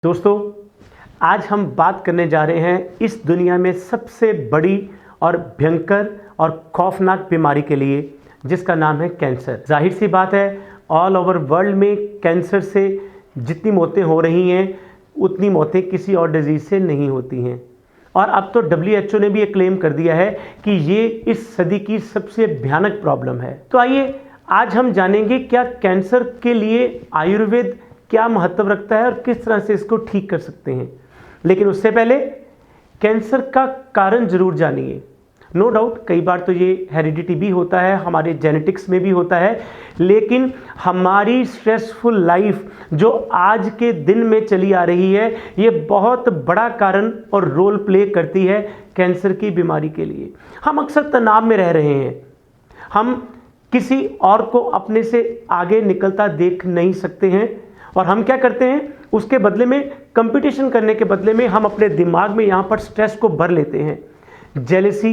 दोस्तों, आज हम बात करने जा रहे हैं इस दुनिया में सबसे बड़ी और भयंकर और खौफनाक बीमारी के लिए, जिसका नाम है कैंसर। जाहिर सी बात है, ऑल ओवर वर्ल्ड में कैंसर से जितनी मौतें हो रही हैं उतनी मौतें किसी और डिजीज़ से नहीं होती हैं। और अब तो WHO ने भी ये क्लेम कर दिया है कि ये इस सदी की सबसे भयानक प्रॉब्लम है। तो आइए आज हम जानेंगे क्या कैंसर के लिए आयुर्वेद क्या महत्व रखता है और किस तरह से इसको ठीक कर सकते हैं। लेकिन उससे पहले कैंसर का कारण जरूर जानिए। नो डाउट कई बार तो ये हेरिडिटी भी होता है, हमारे जेनेटिक्स में भी होता है, लेकिन हमारी स्ट्रेसफुल लाइफ जो आज के दिन में चली आ रही है, ये बहुत बड़ा कारण और रोल प्ले करती है कैंसर की बीमारी के लिए। हम अक्सर तनाव में रह रहे हैं, हम किसी और को अपने से आगे निकलता देख नहीं सकते हैं, और हम क्या करते हैं, उसके बदले में कंपटीशन करने के बदले में हम अपने दिमाग में यहाँ पर स्ट्रेस को भर लेते हैं। जेलसी,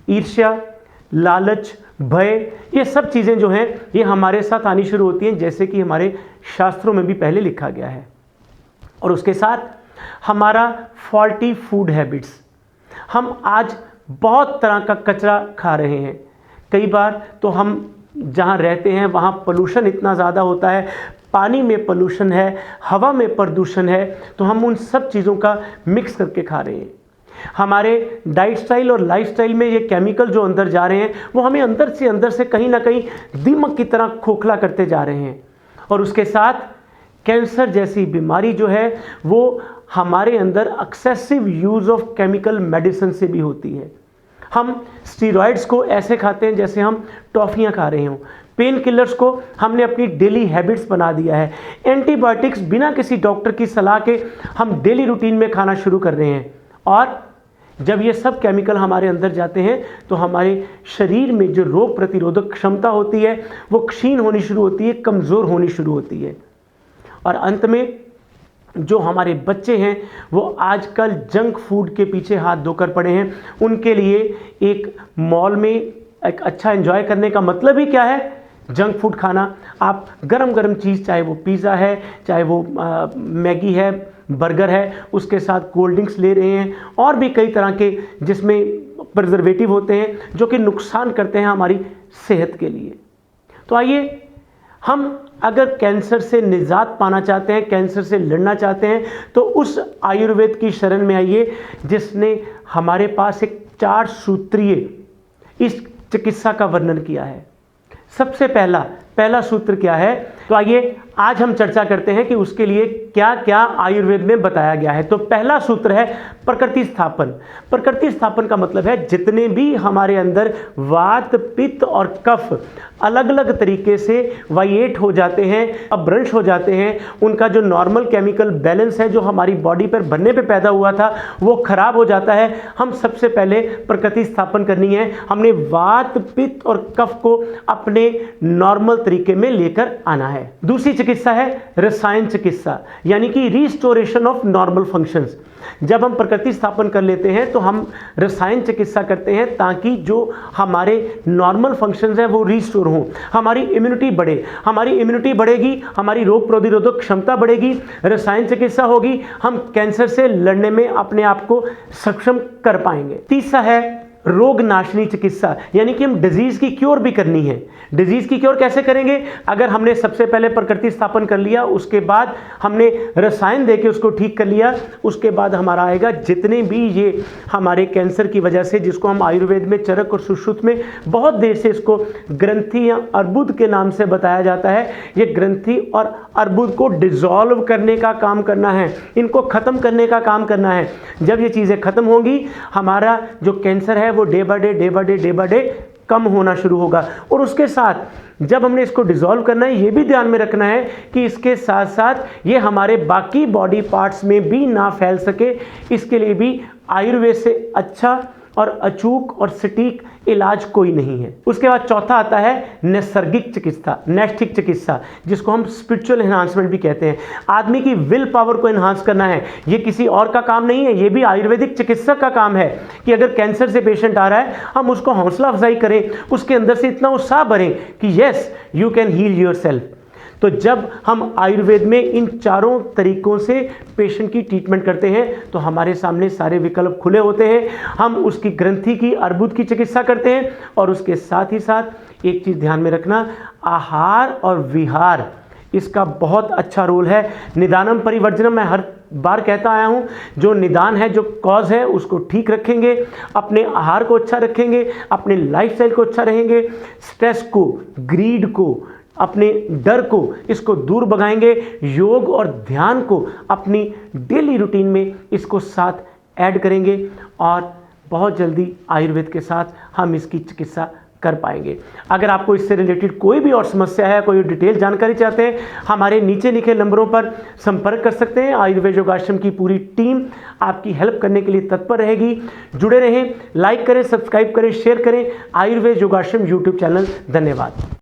ईर्ष्या, लालच, भय, ये सब चीज़ें जो हैं ये हमारे साथ आनी शुरू होती हैं, जैसे कि हमारे शास्त्रों में भी पहले लिखा गया है। और उसके साथ हमारा फॉल्टी फूड हैबिट्स, हम आज बहुत तरह का कचरा खा रहे हैं। कई बार तो हम जहाँ रहते हैं वहाँ पोल्यूशन इतना ज़्यादा होता है, पानी में पोल्यूशन है, हवा में प्रदूषण है, तो हम उन सब चीज़ों का मिक्स करके खा रहे हैं। हमारे डाइट स्टाइल और लाइफ स्टाइल में ये केमिकल जो अंदर जा रहे हैं वो हमें अंदर से कहीं ना कहीं दीमक की तरह खोखला करते जा रहे हैं। और उसके साथ कैंसर जैसी बीमारी जो है वो हमारे अंदर excessive use of chemical medicine से भी होती है। हम स्टीरॉइड्स को ऐसे खाते हैं जैसे हम टॉफ़ियाँ खा रहे हों। पेन किलर्स को हमने अपनी डेली हैबिट्स बना दिया है। एंटीबायोटिक्स बिना किसी डॉक्टर की सलाह के हम डेली रूटीन में खाना शुरू कर रहे हैं। और जब ये सब केमिकल हमारे अंदर जाते हैं तो हमारे शरीर में जो रोग प्रतिरोधक क्षमता होती है वो क्षीण होनी शुरू होती है, कमज़ोर होनी शुरू होती है। और अंत में जो हमारे बच्चे हैं वो आजकल जंक फूड के पीछे हाथ धोकर पड़े हैं। उनके लिए एक मॉल में एक अच्छा एंजॉय करने का मतलब ही क्या है? जंक फूड खाना। आप गरम गरम चीज़, चाहे वो पिज़्ज़ा है, चाहे वो मैगी है, बर्गर है, उसके साथ कोल्ड ड्रिंक्स ले रहे हैं, और भी कई तरह के जिसमें प्रिजर्वेटिव होते हैं जो कि नुकसान करते हैं हमारी सेहत के लिए। तो आइए, हम अगर कैंसर से निजात पाना चाहते हैं, कैंसर से लड़ना चाहते हैं, तो उस आयुर्वेद की शरण में आइए जिसने हमारे पास एक 4 सूत्रीय इस चिकित्सा का वर्णन किया है। सबसे पहला सूत्र क्या है? तो आइए आज हम चर्चा करते हैं कि उसके लिए क्या क्या आयुर्वेद में बताया गया है। तो पहला सूत्र है प्रकृति स्थापन। प्रकृति स्थापन का मतलब है जितने भी हमारे अंदर वात, पित्त और कफ अलग अलग तरीके से वाइएट हो जाते हैं, अपभ्रंश हो जाते हैं, उनका जो नॉर्मल केमिकल बैलेंस है जो हमारी बॉडी पर बनने पे पैदा हुआ था वो खराब हो जाता है। हम सबसे पहले प्रकृति स्थापन करनी है। हमने वात, पित्त और कफ को अपने नॉर्मल तरीके में लेकर आना है। दूसरी चिकित्सा है रसायन चिकित्सा, यानी कि रिस्टोरेशन ऑफ नॉर्मल फंक्शंस। जब हम प्रकृति स्थापन कर लेते हैं तो हम रसायन चिकित्सा करते हैं ताकि जो हमारे नॉर्मल फंक्शंस हैं वो रिस्टोर हों, हमारी इम्यूनिटी बढ़े। हमारी इम्यूनिटी बढ़ेगी, हमारी रोग प्रतिरोधक क्षमता बढ़ेगी, रसायन चिकित्सा होगी, हम कैंसर से लड़ने में अपने आप को सक्षम कर पाएंगे। तीसरा है रोग नाशनी चिकित्सा, यानी कि हम डिजीज़ की क्योर भी करनी है। डिजीज़ की क्योर कैसे करेंगे? अगर हमने सबसे पहले प्रकृति स्थापन कर लिया, उसके बाद हमने रसायन देके उसको ठीक कर लिया, उसके बाद हमारा आएगा जितने भी ये हमारे कैंसर की वजह से, जिसको हम आयुर्वेद में चरक और सुश्रुत में बहुत देर से इसको ग्रंथि या अर्बुद के नाम से बताया जाता है। ये ग्रंथि और अर्बुद को डिसॉल्व करने का काम करना है, इनको ख़त्म करने का काम करना है। जब ये चीज़ें ख़त्म होंगी, हमारा जो कैंसर है वो डे बाय डे कम होना शुरू होगा। और उसके साथ जब हमने इसको डिसॉल्व करना है, ये भी ध्यान में रखना है कि इसके साथ साथ ये हमारे बाकी बॉडी पार्ट्स में भी ना फैल सके। इसके लिए भी आयुर्वेद से अच्छा और अचूक और सटीक इलाज कोई नहीं है। उसके बाद चौथा आता है नैसर्गिक चिकित्सा, नैष्ठिक चिकित्सा, जिसको हम स्पिरिचुअल एनहांसमेंट भी कहते हैं। आदमी की विल पावर को एनहांस करना है, ये किसी और का काम नहीं है, ये भी आयुर्वेदिक चिकित्सक का काम है कि अगर कैंसर से पेशेंट आ रहा है, हम उसको हौसला अफजाई करें, उसके अंदर से इतना उत्साह भरें कि yes you can heal yourself. तो जब हम आयुर्वेद में इन चारों तरीकों से पेशेंट की ट्रीटमेंट करते हैं तो हमारे सामने सारे विकल्प खुले होते हैं। हम उसकी ग्रंथि की, अर्बुद की चिकित्सा करते हैं और उसके साथ ही साथ एक चीज़ ध्यान में रखना, आहार और विहार, इसका बहुत अच्छा रोल है। निदानम परिवर्जनम, मैं हर बार कहता आया हूँ, जो निदान है, जो कॉज है, उसको ठीक रखेंगे, अपने आहार को अच्छा रखेंगे, अपने लाइफस्टाइल को अच्छा रहेंगे, स्ट्रेस को, ग्रीड को, अपने डर को, इसको दूर भगाएंगे, योग और ध्यान को अपनी डेली रूटीन में इसको साथ ऐड करेंगे और बहुत जल्दी आयुर्वेद के साथ हम इसकी चिकित्सा कर पाएंगे। अगर आपको इससे रिलेटेड कोई भी और समस्या है, कोई डिटेल जानकारी चाहते हैं, हमारे नीचे लिखे नंबरों पर संपर्क कर सकते हैं। आयुर्वेद योगाश्रम की पूरी टीम आपकी हेल्प करने के लिए तत्पर रहेगी। जुड़े रहें, लाइक करें, सब्सक्राइब करें, शेयर करें आयुर्वेद योगाश्रम यूट्यूब चैनल। धन्यवाद।